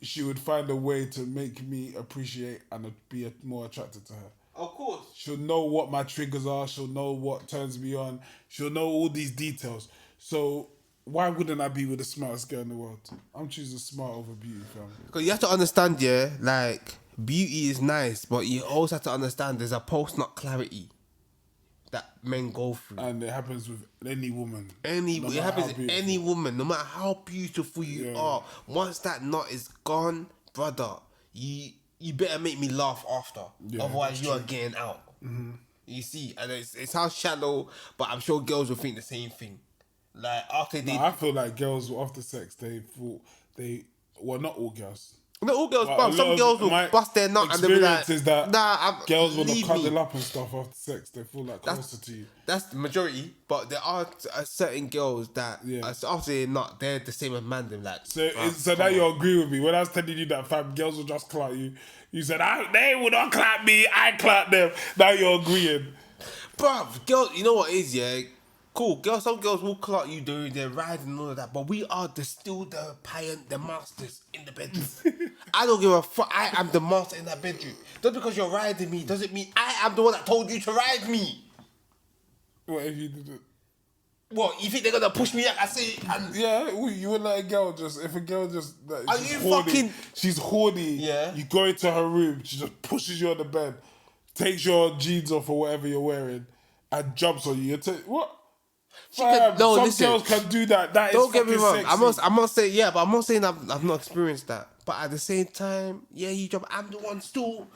she would find a way to make me appreciate and be more attracted to her. Of course. She'll know what my triggers are. She'll know what turns me on. She'll know all these details. So why wouldn't I be with the smartest girl in the world? I'm choosing smart over beauty, fam. Because you have to understand, yeah, like, beauty is nice, but you also have to understand there's a post-nut clarity that men go through. And it happens with any woman. It happens to any woman, no matter how beautiful you are. Once that nut is gone, brother, you better make me laugh after. Otherwise, you are getting out. Mm-hmm. You see, and it's how shallow, but I'm sure girls will think the same thing. Like, after they... I feel like girls, after sex, well, not all girls. Not all girls, But but some girls will bust their nut and they'll be like, is that girls want to leave cuddle me. up and stuff after sex. They feel like closer to you. That's the majority, but there are certain girls that after they're not, they're the same as man. They're like, So now you agree with me. When I was telling you that, fam, girls will just clap you. You said, they would not clap me, I clap them. Now you're agreeing. bruv, girls, you know what it is, yeah? Cool, girls. Some girls will clock you during their ride and all of that, but we are still the masters in the bedroom. I don't give a fuck. I am the master in that bedroom. Just because you're riding me doesn't mean I am the one that told you to ride me. What if you did it? What, you think they're gonna push me out? I say, Yeah, you would let a girl if a girl just... Like, Are she's you horny, fucking... She's horny. Yeah. You go into her room, she just pushes you on the bed, takes your jeans off or whatever you're wearing, and jumps on you. What? Some girls can do that. That don't is get me wrong. sexy. I'm not saying but I'm not saying I've not experienced that. But at the same time, yeah, you jump. I'm the one still.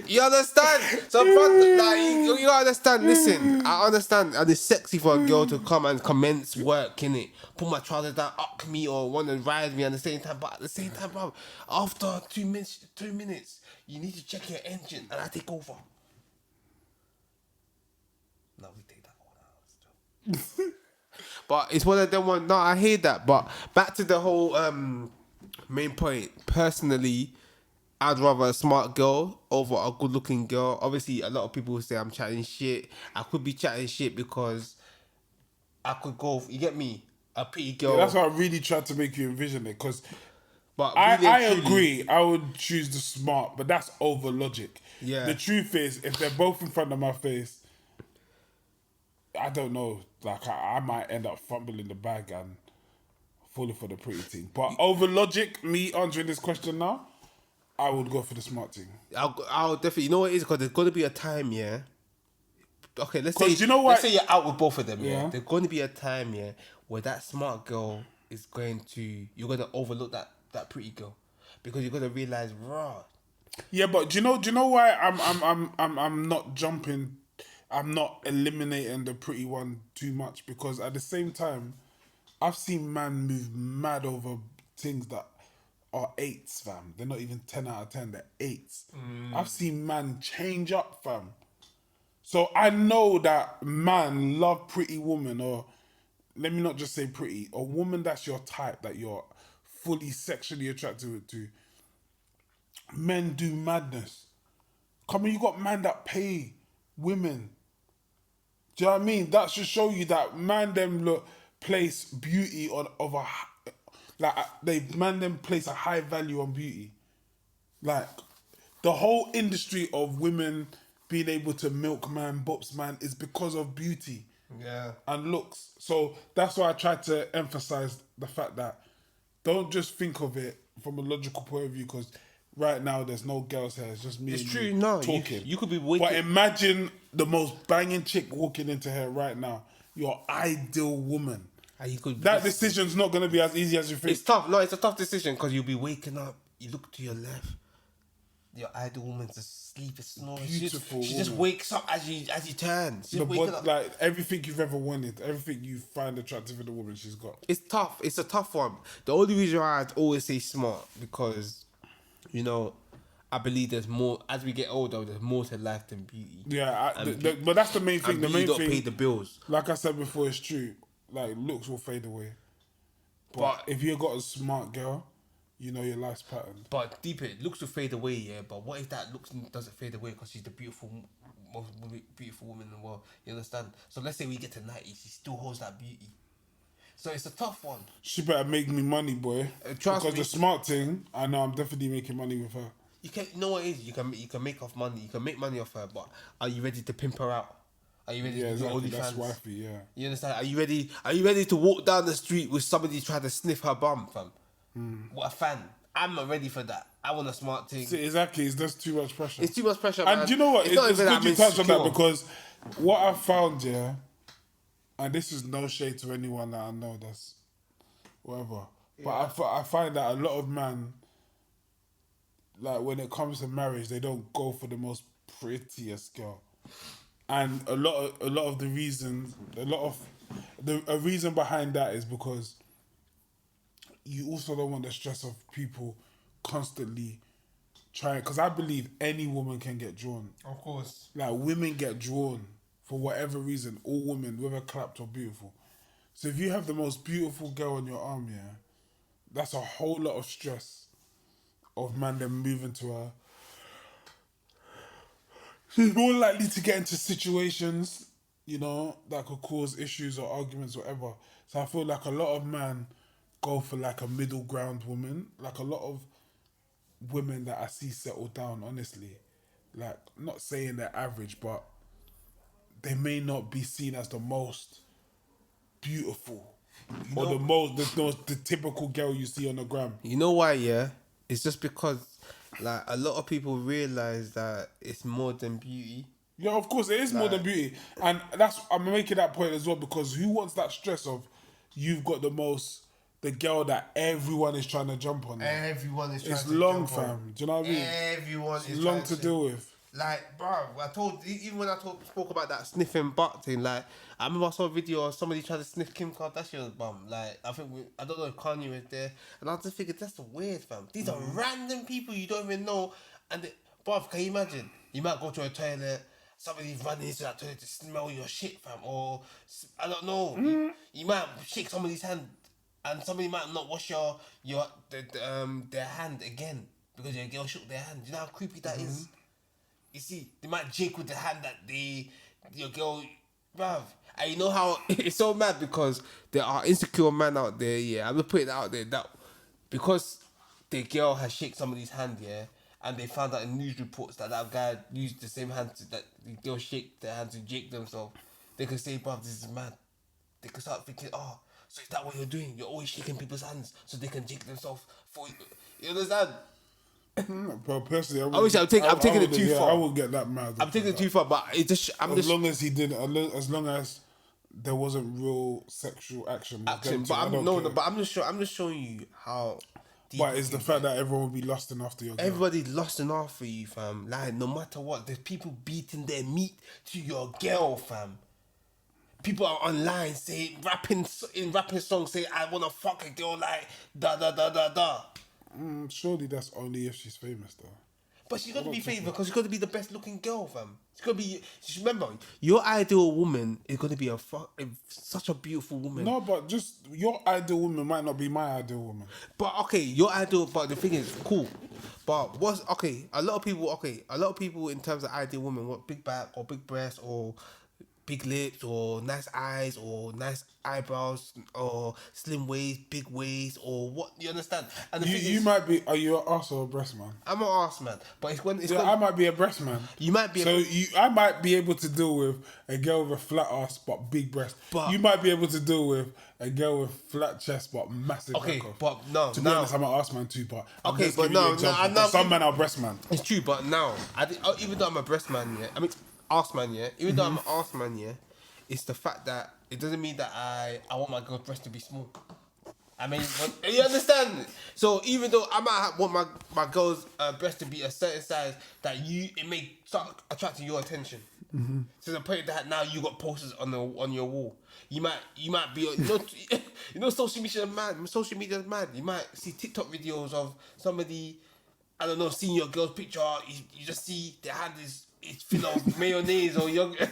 You understand? So, you understand. Listen, I understand. And it's sexy for a girl to come and commence work, innit? Put my trousers down, up me, or want to ride me at the same time. But at the same time, bro, after 2 minutes, you need to check your engine, and I take over. No, we take that one out. But it's one of them ones. No, I hate that. But back to the whole main point. Personally, I'd rather a smart girl over a good-looking girl. Obviously, a lot of people say I'm chatting shit. I could be chatting shit because I could go. You get me? A pretty girl. Yeah, that's why I really tried to make you envision it, because But I agree. I would choose the smart, but that's over logic. Yeah. The truth is, if they're both in front of my face, I don't know. Like, I might end up fumbling the bag and falling for the pretty thing. But over logic, me answering this question now, I would go for the smart thing. I'll definitely. You know what it is? Because there's going to be a time, yeah. Okay, let's say you know what? let's say you're out with both of them. Yeah. Yeah. There's going to be a time, yeah, where that smart girl is you're going to overlook that pretty girl, because you're going to realize, raw. Yeah, but do you know why I'm not jumping? I'm not eliminating the pretty one too much, because at the same time, I've seen man move mad over things that are 8s, fam. They're not even 10 out of 10. They're 8s. I've seen man change up, fam. So I know that man love pretty woman, or let me not just say pretty, a woman that's your type, that you're fully sexually attracted to. Men do madness. Come on, you got men that pay women. Do you know what I mean? That should show you that man them place beauty place a high value on beauty. Like, the whole industry of women being able to milk man, bops man, is because of beauty. Yeah. And looks. So that's why I tried to emphasize the fact that don't just think of it from a logical point of view, because right now there's no girls here. It's just me. It's and true. you No, talking. you could be waiting. But imagine the most banging chick walking into here right now. Your ideal woman. That decision's not going to be as easy as you think. It's tough. No, it's a tough decision, because you'll be waking up. You look to your left. Your ideal woman's asleep, is snoring. Beautiful She just woman. wakes up as you turn. She's waking up. Like, everything you've ever wanted, everything you find attractive in a woman, she's got. It's tough. It's a tough one. The only reason why I'd always say smart, because, you know, I believe there's more, as we get older, there's more to life than beauty. Yeah, but that's the main thing. And The beauty main don't thing, pay the bills. like I said before, it's true. Like looks will fade away. But But if you got a smart girl, you know your life's pattern. But deep it, looks will fade away, yeah. But what if that looks doesn't fade away because she's the most beautiful woman in the world? You understand? So let's say we get to 90, she still holds that beauty. So it's a tough one. She better make me money, boy. Trust because me. the smart thing, I know I'm definitely making money with her. You know what it is? You can make off money. You can make money off her, but are you ready to pimp her out? Are you ready Yeah, to do exactly. That's OnlyFans? wifey, yeah. You understand? Are you ready? Are you ready to walk down the street with somebody trying to sniff her bum, fam? What a fan! I'm not ready for that. I want a smart thing. See, exactly. It's just too much pressure. It's too much pressure, man. And you know what? It's not good even that you I'm touched on that insecure. because what I found, yeah, and this is no shade to anyone that I know that's whatever, but I find that a lot of men, like when it comes to marriage, they don't go for the most prettiest girl, and a lot of the reasons, a reason behind that is because you also don't want the stress of people constantly trying. Because I believe any woman can get drawn. Of course. Like women get drawn for whatever reason. All women, whether clapped or beautiful. So if you have the most beautiful girl on your arm, yeah, that's a whole lot of stress of man them moving to her. She's more likely to get into situations, you know, that could cause issues or arguments or whatever. So I feel like a lot of men go for like a middle ground woman. Like a lot of women that I see settle down, honestly, like not saying they're average, but they may not be seen as the most beautiful or the typical girl you see on the gram. You know why? Yeah, it's just because like a lot of people realize that it's more than beauty. Yeah, of course it is more than beauty, and I'm making that point as well because who wants that stress of you've got the girl that everyone is trying to jump on. Everyone is trying It's to long, jump on. fam. Do you know what I mean? Everyone It's is long trying to deal with. Like, bro, even when I spoke about that sniffing butt thing, like, I remember I saw a video of somebody trying to sniff Kim Kardashian's bum. Like, I don't know if Kanye was there, and I was just thinking, that's weird, fam. These are random people you don't even know, and bro, can you imagine? You might go to a toilet, somebody's running into that toilet to smell your shit, fam, or I don't know. You might shake somebody's hand, and somebody might not wash their hand again because your girl shook their hand. Do you know how creepy that is? You see, they might jake with the hand that your girl, bruv. And you know how it's so mad because there are insecure men out there, yeah. I'm gonna put it out there that because the girl has shaked somebody's hand, yeah, and they found out in news reports that guy used the same hand that the girl shake their hand to jake themselves, they could say, bruv, this is mad. They could start thinking, oh, so is that what you're doing? You're always shaking people's hands so they can jake themselves for you. You understand? But personally, I'm taking it too far. I won't get that mad. I'm taking it too far, but it just as long as he did, as long as there wasn't real sexual action. But I'm just showing you how. But it's the fact that everyone will be lusting after your girl. Everybody's lusting after you, fam. Like no matter what, there's people beating their meat to your girl, fam. People are online saying rapping songs saying I wanna fuck a girl like da da da da da. Surely that's only if she's famous, though. But she's got to be famous because she's got to be the best looking girl, fam. She's got to be. Remember, your ideal woman is going to be such a beautiful woman. No, but just your ideal woman might not be my ideal woman. But okay, your ideal. But the thing is, cool. But a lot of people in terms of ideal women want big back or big breasts or big lips or nice eyes or nice eyebrows or slim waist, big waist or what, you understand? And the thing You is, might be. Are you an arse or a breast man? I'm an arse man, but I might be a breast man. You might be. I might be able to deal with a girl with a flat ass but big breast. But you might be able to deal with a girl with flat chest but massive. Okay, back off. but no. To be honest, I'm an arse man too. But Okay, but no, some men are breast man. It's true, but now even though I'm a breast man, yeah, I mean arse man, yeah. Even though I'm an arse man, yeah, it's the fact that it doesn't mean that I want my girl's breast to be small. I mean, you understand? So even though I might want my girl's breast to be a certain size, that it may start attracting your attention. Mm-hmm. To the point that now you got posters on your wall. You might be social media is mad. Social media is mad. You might see TikTok videos of somebody, I don't know, seeing your girl's picture. You just see their hand is full of mayonnaise or yogurt.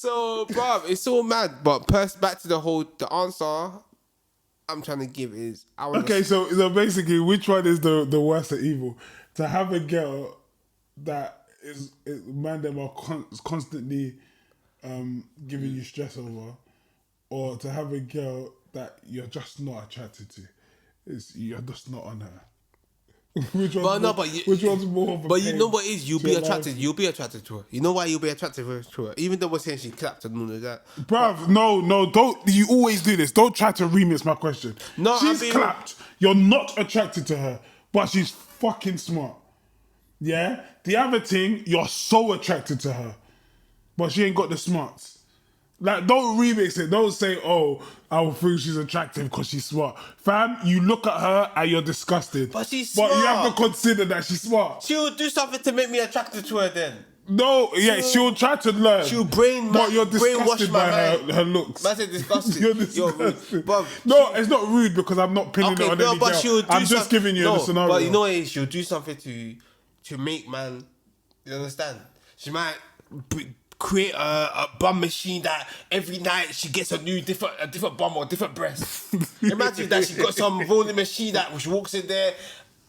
So, bruv, it's so mad. But back to the answer I'm trying to give is I want. Okay, so basically, which one is the worst of evil? To have a girl that man them are constantly giving you stress over, or to have a girl that you're just not attracted to. You're just not on her. Which one's more of a But you pain know what is? You'll to be your attracted. life? You'll be attracted to her. You know why you'll be attracted to her? Even though we're saying she clapped and all of that. Bruv, no, don't. You always do this. Don't try to remix my question. No, she's I mean- clapped. You're not attracted to her, but she's fucking smart. Yeah? The other thing, you're so attracted to her, but she ain't got the smarts. Like, don't remix it. Don't say, oh, I think she's attractive because she's smart. Fam, you look at her and you're disgusted. But she's But you have smart. to consider that she's smart. She'll do something to make me attracted to her then. No, yeah, she'll try to learn. She'll but you're disgusted brainwash by my her, her looks. Man said disgusted. You're You're rude. disgusted. Bruv, No, it's not rude because I'm not pinning it on any but girl. she'll do I'm just giving you the scenario. But you know what it is? She'll do something to make man. You understand? She might create a bum machine that every night she gets a different bum or different breast. Imagine that she got some rolling machine that she walks in there,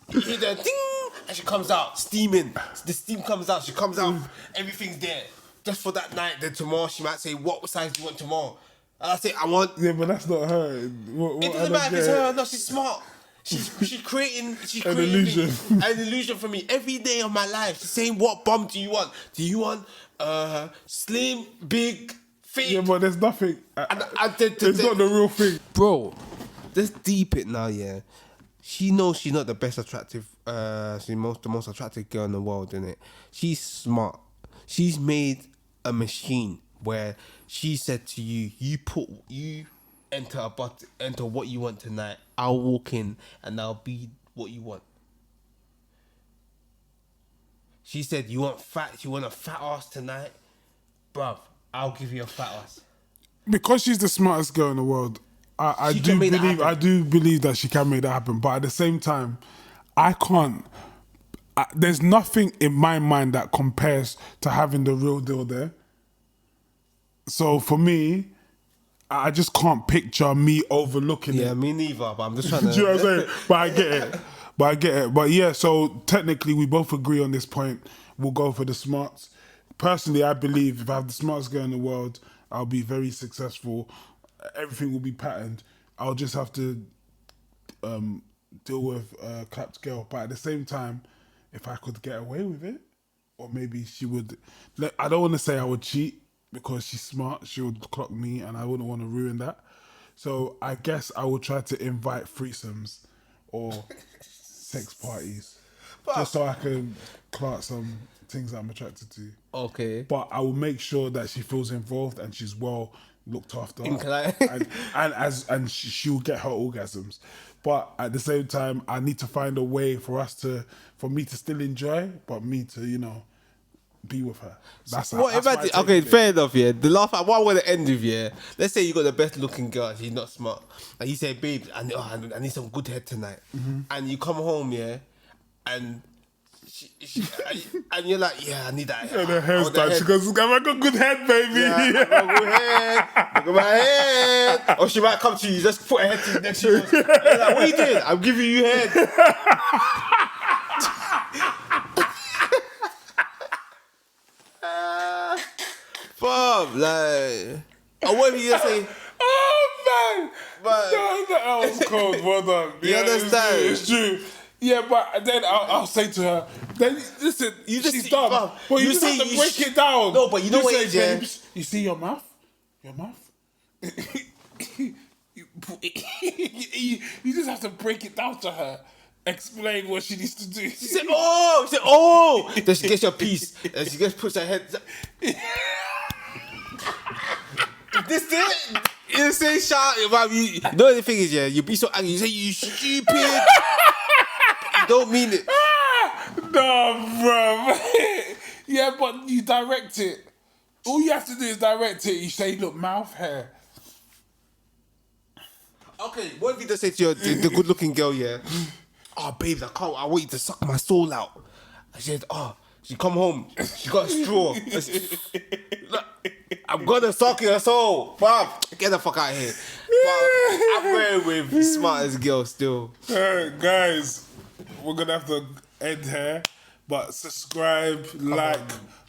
you hear the ding, and she comes out steaming. The steam comes out. She comes out. Everything's there just for that night. Then tomorrow she might say, "What size do you want tomorrow?" And I say, "I want." Yeah, but that's not her. It doesn't matter if it's her or not. She's smart. She's creating An illusion. an illusion for me every day of my life. She's saying, "What bum do you want? Do you want slim, big, fake?" Yeah, but there's nothing. It's not the real thing. Bro, let's deep it now. Yeah, she knows she's not the best attractive. She's the most attractive girl in the world, isn't it? She's smart. She's made a machine where she said to you, you enter what you want tonight. I'll walk in and I'll be what you want. She said, you want a fat ass tonight? Bruv, I'll give you a fat ass. Because she's the smartest girl in the world, I She do can make that believe that she can make that happen. But at the same time, I can't. There's nothing in my mind that compares to having the real deal there. So for me, I just can't picture me overlooking it. Yeah, me neither, but I'm just trying Do to... you know what I'm saying? But I get it. But yeah, so technically we both agree on this point. We'll go for the smarts. Personally, I believe if I have the smartest girl in the world, I'll be very successful. Everything will be patterned. I'll just have to deal with a clapped girl. But at the same time, if I could get away with it, or maybe she would... I don't want to say I would cheat, because she's smart, she would clock me and I wouldn't want to ruin that. So I guess I would try to invite threesomes or sex parties just so I can clock some things that I'm attracted to. Okay. But I will make sure that she feels involved and she's well looked after. and she will get her orgasms. But at the same time, I need to find a way for me to still enjoy, but me to, be with her. Okay, fair enough, yeah. The last what I want to end with, yeah. Let's say you got the best looking girl and she's not smart. And you say, babe, I need some good head tonight. Mm-hmm. And you come home, yeah, and and you're like, yeah, I need that. And her hair's done. She goes, I got good head, baby. Yeah, I got good head. Look at my head. Or she might come to you, just put her head to next to you. You're like, what are you doing? I'm giving you head. Bob, like, or what if you just say, oh man, but that was cold. Well done. You understand? It's true. Yeah, but then I'll say to her, then listen, she's dumb. Well, you just have to break it down. No, but you know what say, it is, yeah? babes, you see your mouth? Your mouth? you just have to break it down to her. Explain what she needs to do. She said, oh. Then she gets your piece. And she just puts her head. This thing, you say shout. You know the thing is, yeah, you be so angry. You say, you stupid. You don't mean it. No, bro. Yeah, but you direct it. All you have to do is direct it. You say, look, mouth, hair. Okay, what if you just say to the good-looking girl, yeah, oh, babes, I want you to suck my soul out. I said, oh, She come home. She got a straw. Look, I'm gonna suck your soul, Bob. Get the fuck out of here. But I'm going with smartest girl still. Guys, we're gonna have to end here. But subscribe, like,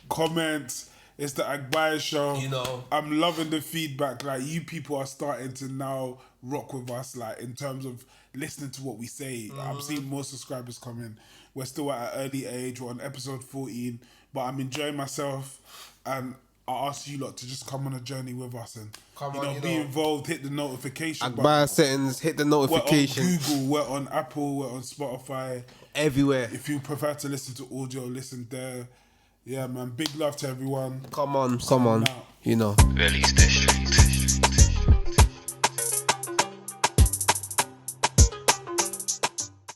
comment. It's the Agbaya show. You know. I'm loving the feedback. Like, you people are starting to now rock with us, like, in terms of listening to what we say. I'm seeing more subscribers coming. We're still at an early age. We're on episode 14. But I'm enjoying myself. And I ask you lot to just come on a journey with us and be involved, hit the notification Agbaya button. settings, hit the notification. We're on Google, we're on Apple, we're on Spotify. Everywhere. If you prefer to listen to audio, listen there. Yeah, man. Big love to everyone. Come on. Out. You know. Release the street.